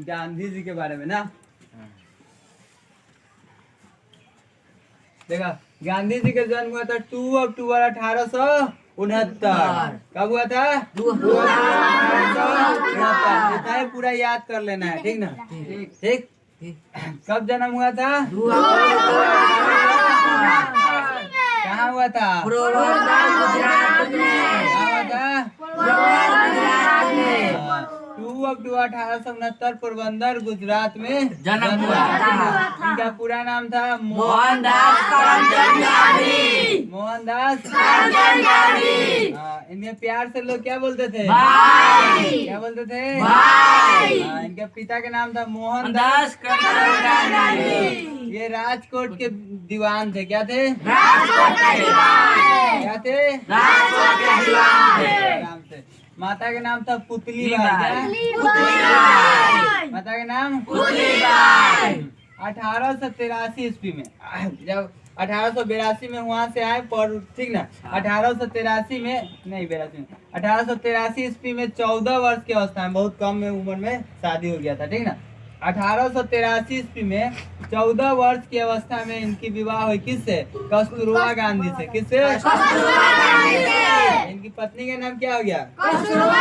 गांधी जी के बारे में ना। देखा, गांधी जी का जन्म हुआ था 2 अक्टूबर 1869। कब हुआ था? 2 अक्टूबर 1869। है पूरा याद कर लेना है, ठीक ना? ठीक। कब जन्म हुआ था? कहाँ हुआ था? गुजरात में। कहाँ हुआ था? 2 अक्टूबर 1869 पोरबंदर गुजरात में जन्म हुआ था। इनका पूरा नाम था मोहनदास करमचंद गांधी। मोहनदास। इनके प्यार से लोग क्या बोलते थे? भाई। क्या बोलते थे? भाई। इनके पिता के नाम था मोहनदास करमचंद गांधी। ये राजकोट के दीवान थे। क्या थे? राजकोट के दीवान। क्या थे? राजकोट के दीवान नाम थे। माता के नाम था पुतली बाई। माता के नाम पुतली बाई। 1883 ईस्वी में, जब 1882 में वहां से आए पर, ठीक ना? 1883 में नहीं, 82 में, 1883 ईस्वी में 14 वर्ष की अवस्था में, बहुत कम में उम्र में शादी हो गया था, ठीक ना? 1883 ईस्वी में 14 वर्ष की अवस्था में इनकी विवाह हुई। किससे? कस्तूरबा गांधी से। किससे? इनकी पत्नी का नाम क्या हो गया? कस्तूरबा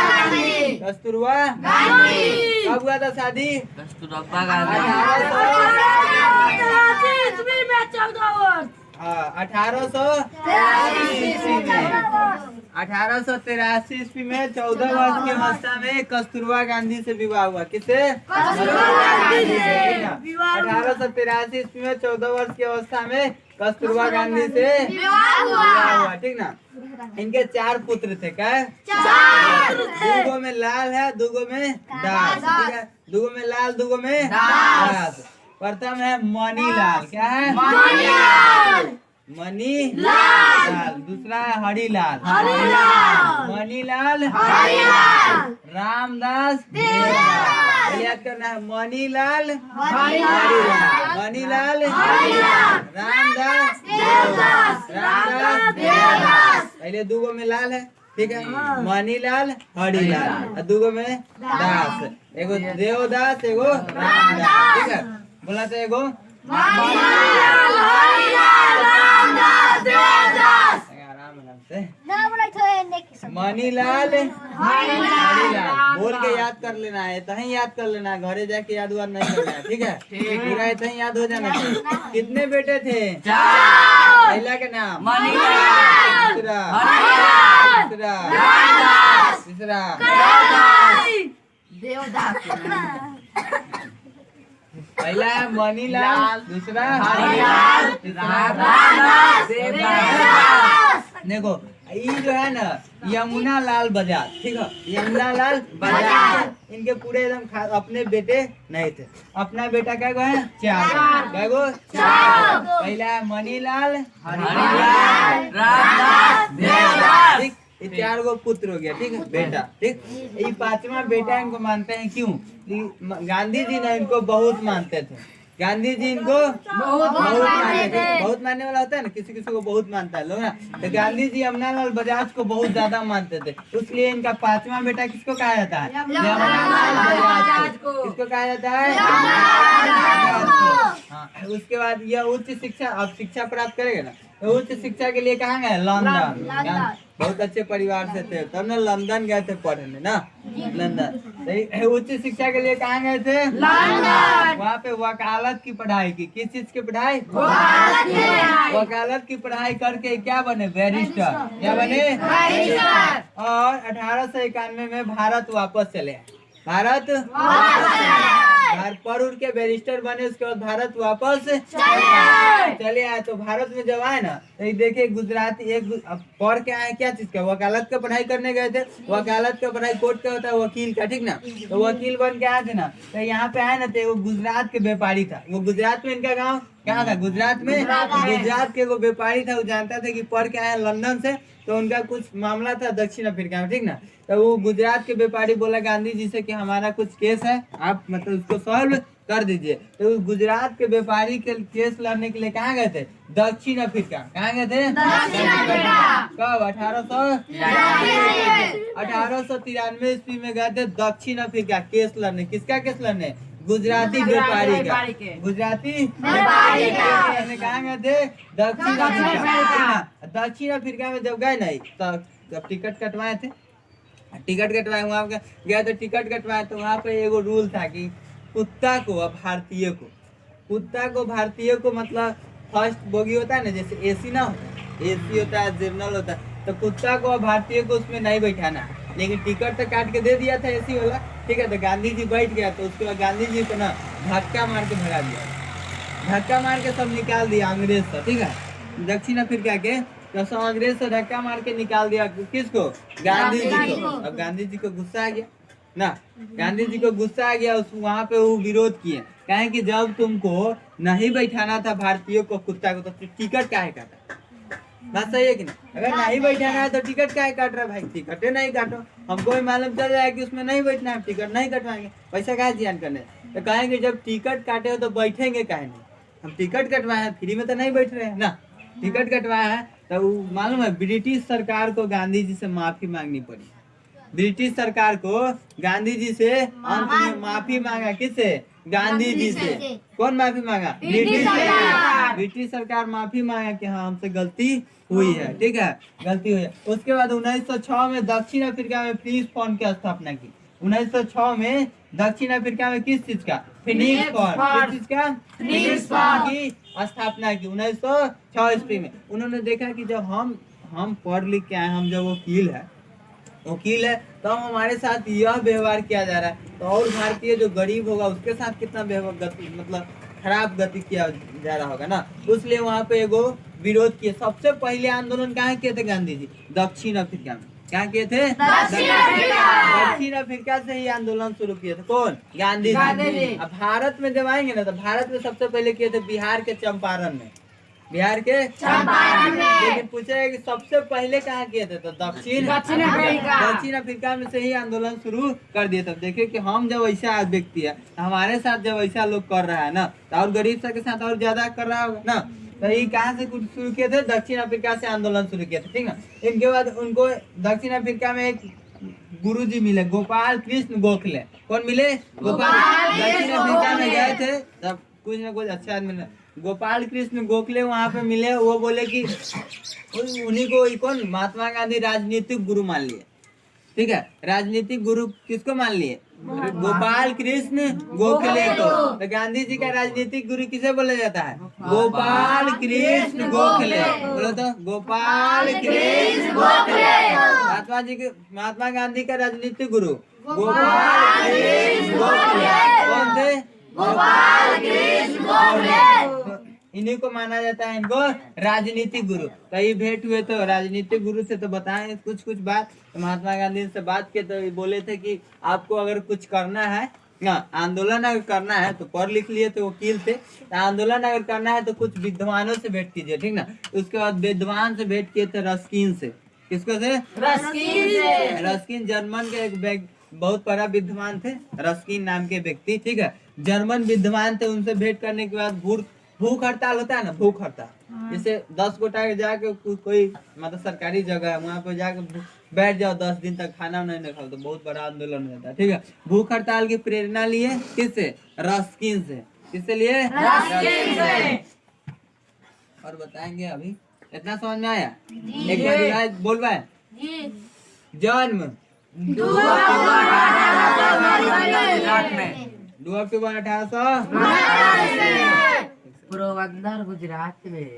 गांधी। कब हुआ था शादी? कस्तूरबा गांधी। 1883 ईस्वी में 14 वर्ष की अवस्था में कस्तूरबा गांधी से विवाह हुआ। किससे? 1883 ईस्वी में 14 वर्ष की अवस्था में कस्तूरबा गांधी से विवाह हुआ, ठीक ना? इनके 4 पुत्र थे। क्या? 2 में लाल है, 2 में दास, ठीक है? 2 में लाल, 2 में दास। प्रथम है मणिलाल। क्या है? मणिलाल। दूसरा है हरिलाल। मणिलाल रामदास देवदास। याद करना है, मणिलाल मणिलाल रामदास देवदास। पहले 2 में लाल है, ठीक है? मणिलाल हरिलाल, 2 में दास, एगो देवदास, एगो रामदास, ठीक है? बोला तो एगो आराम से मणिलाल हरिलाल बोल के याद कर लेना है, इतना याद कर लेना है, घरे जाके याद वाद नहीं करना है, ठीक है? पूरा इतना याद हो जाना चाहिए। कितने बेटे थे? 4। पहला के नाम दूसरा तीसरा पहला है मणिलाल, दूसरा हरिलाल, देखो ये जो है ना यमुना लाल बजाज, ठीक है? यमुना लाल बजाज इनके पूरे एकदम अपने बेटे नहीं थे। अपना बेटा क्या गो है? 4। क्या गो? 4। पहला है मणिलाल ठीक, ये 4 गो पुत्र हो गया, ठीक है? बेटा, ठीक? ये 5वां बेटा इनको मानते हैं। क्यों? गांधी जी ने इनको बहुत मानते थे। गांधी जी इनको बहुत मानते थे। बहुत मानने वाला होता है ना, किसी किसी को बहुत मानता है लोग ना। तो गांधी जी यमुनालाल बजाज को बहुत ज्यादा मानते थे, इसलिए इनका 5वां बेटा किसको कहा जाता है? यमुनालाल बजाज को। किसको कहा जाता है? हाँ, उसके बाद यह उच्च शिक्षा, अब शिक्षा प्राप्त करेगा ना, तो उच्च शिक्षा के लिए कहाँ गए? लंदन। बहुत अच्छे परिवार से थे, तब ना लंदन गए थे पढ़ने ना, लंदन। उच्च शिक्षा के लिए कहाँ गए थे? लंदन। वहाँ पे वकालत की पढ़ाई की। किस चीज की पढ़ाई? वकालत की पढ़ाई करके क्या बने? बैरिस्टर। क्या बने? बैरिस्टर। और 1891 में भारत वापस चले आए। भारत पढ़ के बैरिस्टर बने, उसके बाद भारत वापस चले आए। तो भारत में जब आए ना, तो ये देखिए गुजराती एक पढ़ के आए क्या चीज का? वकालत का पढ़ाई करने गए थे। वकालत का पढ़ाई कोर्ट का होता है, वकील का, ठीक ना? तो वकील बन के आए थे ना, तो यहाँ पे आए ना, तो वो गुजरात के व्यापारी था। वो गुजरात में इनका गाँव कहाँ था? गुजरात में। गुजरात के वो व्यापारी था, वो जानता था कि पढ़ के आए लंदन से, तो उनका कुछ मामला था दक्षिण अफ्रीका में, ठीक ना? तो वो गुजरात के व्यापारी बोला गांधी जी से कि हमारा कुछ केस है, आप मतलब उसको सॉल्व कर दीजिए। तो गुजरात के व्यापारी के केस लड़ने के लिए कहाँ गए थे? दक्षिण अफ्रीका। कहाँ गए थे? कब? 1893 ईस्वी में गए थे दक्षिण अफ्रीका केस लड़ने। किसका केस लड़ने? गुजराती व्यापारी का। गुजराती व्यापारी कहाँ गए थे? दक्षिण अफ्रीका। दक्षिण अफ्रीका में जब गए नहीं तो जब टिकट कटवाए थे, टिकट कटवाए वहाँ गए तो टिकट कटवाए तो वहाँ पे एगो रूल था कि कुत्ता को भारतीय को मतलब फर्स्ट बोगी होता है ना, जैसे एसी ना होता है, एसी होता है, जनरल होता है, तो कुत्ता को भारतीय को उसमें नहीं बैठाना। लेकिन टिकट तो काट के दे दिया था एसी वाला, ठीक है। तो गांधी जी बैठ गया तो उसके बाद गांधी जी को ना धक्का मार के भगा दिया, धक्का मार के सब निकाल दिया अंग्रेज से, ठीक है। दक्षिण अफ्रीका के तो सब अंग्रेज से धक्का मार के निकाल दिया। किसको? गांधी जी को। अब गांधी जी को गुस्सा आ गया ना, गांधी जी को गुस्सा आ गया। उस वहाँ पे वो विरोध किए, कहें कि जब तुमको नहीं बैठाना था भारतीयों को कुत्ता को, तो टिकट काहे काटा? बात सही है कि नहीं? अगर नहीं बैठाना है तो टिकट काहे काट रहा है भाई? टिकटे नहीं काटो, हमको भी मालूम चल जाए कि उसमें नहीं बैठना है, टिकट नहीं कटवाएंगे, पैसा काहे जियान करने। तो कहेंगे जब टिकट काटे हो तो बैठेंगे काहे नहीं? हम टिकट कटवाए हैं, फ्री में तो नहीं बैठ रहे हैं ना, टिकट कटवाया है। तो मालूम है ब्रिटिश सरकार को गांधी जी से माफी मांगनी पड़ी। ब्रिटिश सरकार को गांधी जी से अंत में माफी मांगा। किससे? गांधी जी से। कौन माफी मांगा? ब्रिटिश सरकार माफी मांगा कि हाँ हमसे गलती हुई है, ठीक है, गलती हुई है। उसके बाद 1906 में दक्षिण अफ्रीका में फिनिक्स फंड की स्थापना की। 1906 में दक्षिण अफ्रीका में किस चीज का? Phoenix fund. किस चीज का? फिनिक्स फंड की स्थापना की 1906 ईस्वी में। उन्होंने देखा कि जब हम पढ़ लिख के आए, हम जब वकील है तो हमारे साथ यह व्यवहार किया जा रहा है, तो और भारतीय जो गरीब होगा उसके साथ कितना व्यवहार मतलब खराब गति किया जा रहा होगा ना। इसलिए वहाँ पे एगो विरोध किए। सबसे पहले आंदोलन कहाँ किए थे गांधी जी? दक्षिण अफ्रीका में। क्या किए थे? दक्षिण अफ्रीका से ही आंदोलन शुरू किए थे। कौन? गांधी जी। अब भारत में जब आएंगे ना तो भारत में सबसे पहले किए थे बिहार के चंपारण में। बिहार के लेकिन पूछे कि सबसे पहले कहाँ किए थे? तो दक्षिण अफ्रीका में से ही आंदोलन शुरू कर दिए। तब देखिए कि हम जब ऐसा व्यक्ति है, हमारे साथ जब ऐसा लोग कर रहा है ना, तो और गरीब के साथ और ज्यादा कर रहा होगा ना। तो ये कहाँ से कुछ शुरू किए थे? दक्षिण अफ्रीका से आंदोलन शुरू किए थे, ठीक है। इनके बाद उनको दक्षिण अफ्रीका में एक गुरुजी मिले, गोपाल कृष्ण गोखले। कौन मिले? गोपाल। दक्षिण अफ्रीका में गए थे तब कुछ न कुछ अच्छा आदमी मिला। गोपाल कृष्ण गोखले वहाँ पे मिले। वो बोले कि उन्हीं को कौन? महात्मा गांधी राजनीतिक गुरु मान लिए, ठीक है। राजनीतिक गुरु किसको मान लिए? गोपाल कृष्ण गोखले को। तो गांधी जी का राजनीतिक गुरु किसे बोला जाता है? गोपाल कृष्ण गोखले। बोलो तो, गोपाल कृष्ण गोखले। महात्मा गांधी का राजनीतिक गुरु गोपाल कृष्ण गोखले। कौन थे? गोपाल कृष्ण गोखले। इन्हीं को माना जाता है इनको राजनीतिक गुरु। तो ये भेंट हुए तो राजनीतिक गुरु से तो बताएं कुछ बात। तो महात्मा गांधी से बात किए तो बोले थे कि आपको अगर कुछ करना है ना, आंदोलन अगर करना है तो पढ़ लिख लिए तो वकील थे, तो आंदोलन अगर करना है तो कुछ विद्वानों से भेंट कीजिए, ठीक ना। उसके बाद विद्वान से भेंट किए थे रस्किन से। किसको से? रस्किन जर्मन के एक बहुत बड़ा विद्वान थे, रस्किन नाम के व्यक्ति, ठीक है, जर्मन विद्वान थे। उनसे भेंट करने के बाद भूख हड़ताल होता है ना, भूख हड़ताल, जैसे 10 गोटा जाके कोई मतलब सरकारी जगह है वहाँ पे जाके बैठ जाओ 10 दिन तक खाना नहीं खाओ तो बहुत बड़ा आंदोलन हो जाता है, ठीक है। भूख हड़ताल की प्रेरणा लिए किससे? रस्किन से। किससे लिए? रस्किन से। और बताएंगे अभी। इतना समझ में आया? एक बार बोल पाए। जन्म 2 अक्टूबर 1800 पोरबंदर गुजरात में।